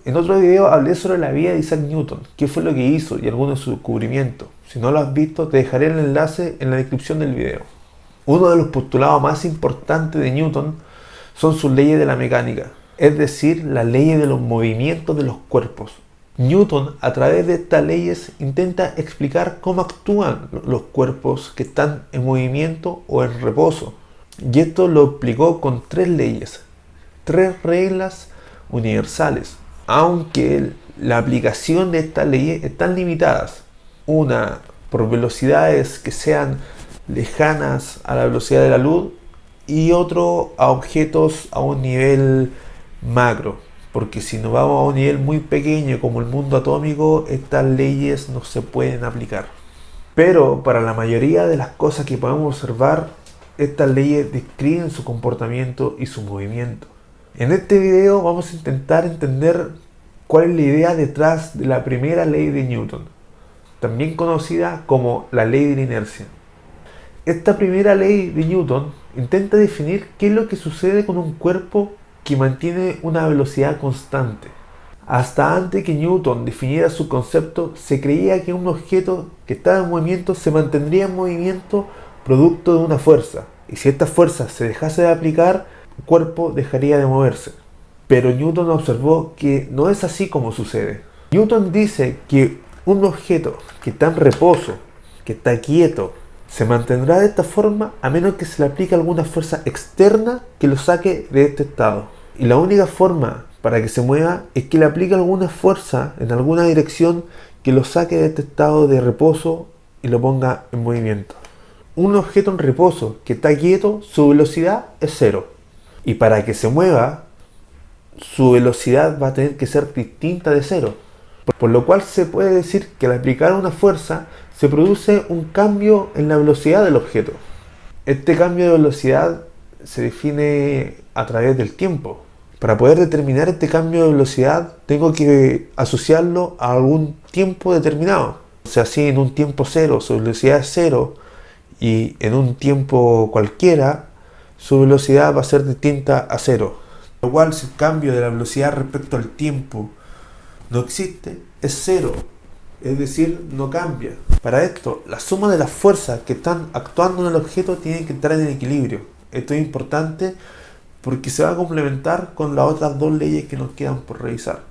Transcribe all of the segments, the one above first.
En otro video hablé sobre la vida de Isaac Newton, qué fue lo que hizo y algunos de sus descubrimientos. Si no lo has visto, te dejaré el enlace en la descripción del video. Uno de los postulados más importantes de Newton son sus leyes de la mecánica, es decir, las leyes de los movimientos de los cuerpos. Newton, a través de estas leyes, intenta explicar cómo actúan los cuerpos que están en movimiento o en reposo. Y esto lo explicó con tres leyes, tres reglas universales, aunque la aplicación de estas leyes están limitadas. Una, por velocidades que sean lejanas a la velocidad de la luz, y otro a objetos a un nivel macro, porque si nos vamos a un nivel muy pequeño como el mundo atómico, estas leyes no se pueden aplicar. Pero para la mayoría de las cosas que podemos observar, estas leyes describen su comportamiento y su movimiento. En este video vamos a intentar entender cuál es la idea detrás de la primera ley de Newton, también conocida como la ley de la inercia. Esta primera ley de Newton intenta definir qué es lo que sucede con un cuerpo que mantiene una velocidad constante. Hasta antes que Newton definiera su concepto, se creía que un objeto que estaba en movimiento se mantendría en movimiento producto de una fuerza, y si esta fuerza se dejase de aplicar, el cuerpo dejaría de moverse. Pero Newton observó que no es así como sucede. Newton dice que un objeto que está en reposo, que está quieto, se mantendrá de esta forma a menos que se le aplique alguna fuerza externa que lo saque de este estado. Y la única forma para que se mueva es que le aplique alguna fuerza en alguna dirección que lo saque de este estado de reposo y lo ponga en movimiento. Un objeto en reposo que está quieto, su velocidad es cero. Y para que se mueva, su velocidad va a tener que ser distinta de cero. Por lo cual se puede decir que al aplicar una fuerza se produce un cambio en la velocidad del objeto. Este cambio de velocidad se define a través del tiempo. Para poder determinar este cambio de velocidad tengo que asociarlo a algún tiempo determinado. O sea, si en un tiempo cero su velocidad es cero y en un tiempo cualquiera su velocidad va a ser distinta a cero. Lo cual, si el cambio de la velocidad respecto al tiempo no existe, es cero. Es decir, no cambia. Para esto, la suma de las fuerzas que están actuando en el objeto tiene que entrar en equilibrio. Esto es importante porque se va a complementar con las otras dos leyes que nos quedan por revisar.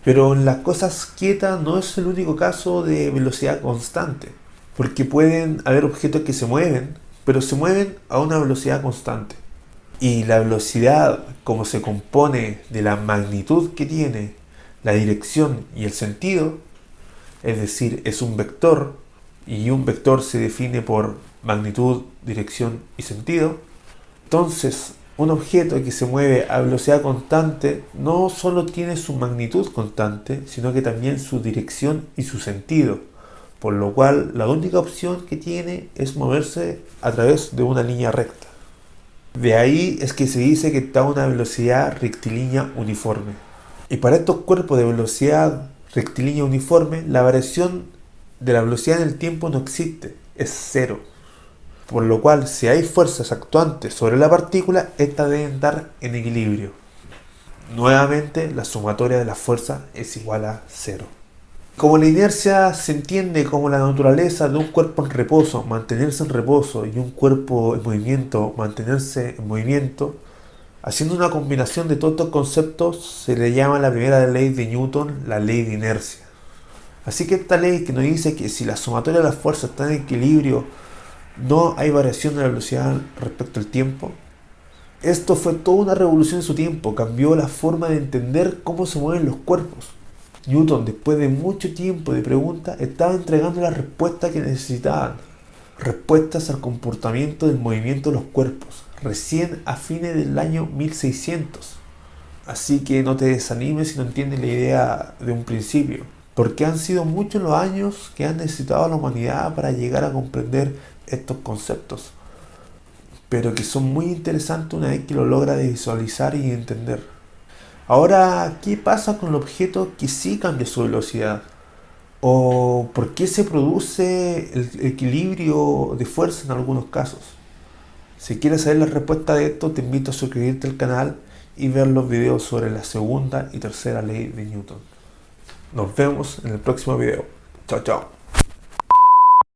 Pero en las cosas quietas no es el único caso de velocidad constante, porque pueden haber objetos que se mueven, pero se mueven a una velocidad constante. Y la velocidad, como se compone de la magnitud que tiene, la dirección y el sentido, es decir, es un vector, y un vector se define por magnitud, dirección y sentido. Entonces, un objeto que se mueve a velocidad constante no solo tiene su magnitud constante, sino que también su dirección y su sentido, por lo cual la única opción que tiene es moverse a través de una línea recta. De ahí es que se dice que está a una velocidad rectilínea uniforme. Y para estos cuerpos de velocidad rectilínea uniforme, la variación de la velocidad en el tiempo no existe, es cero. Por lo cual, si hay fuerzas actuantes sobre la partícula, estas deben estar en equilibrio. Nuevamente, la sumatoria de las fuerzas es igual a cero. Como la inercia se entiende como la naturaleza de un cuerpo en reposo, mantenerse en reposo, y un cuerpo en movimiento, mantenerse en movimiento, haciendo una combinación de todos estos conceptos, se le llama la primera ley de Newton la ley de inercia. Así que esta ley que nos dice que si la sumatoria de las fuerzas está en equilibrio, no hay variación de la velocidad respecto al tiempo. Esto fue toda una revolución en su tiempo, cambió la forma de entender cómo se mueven los cuerpos. Newton, después de mucho tiempo de preguntas, estaba entregando las respuestas que necesitaban. Respuestas al comportamiento del movimiento de los cuerpos, recién a fines del año 1600. Así que no te desanimes si no entiendes la idea de un principio, porque han sido muchos los años que han necesitado la humanidad para llegar a comprender estos conceptos, pero que son muy interesantes una vez que lo logra visualizar y entender. Ahora, ¿qué pasa con el objeto que sí cambia su velocidad? ¿O por qué se produce el equilibrio de fuerza en algunos casos? Si quieres saber la respuesta de esto, te invito a suscribirte al canal y ver los videos sobre la segunda y tercera ley de Newton. Nos vemos en el próximo video. Chao, chao.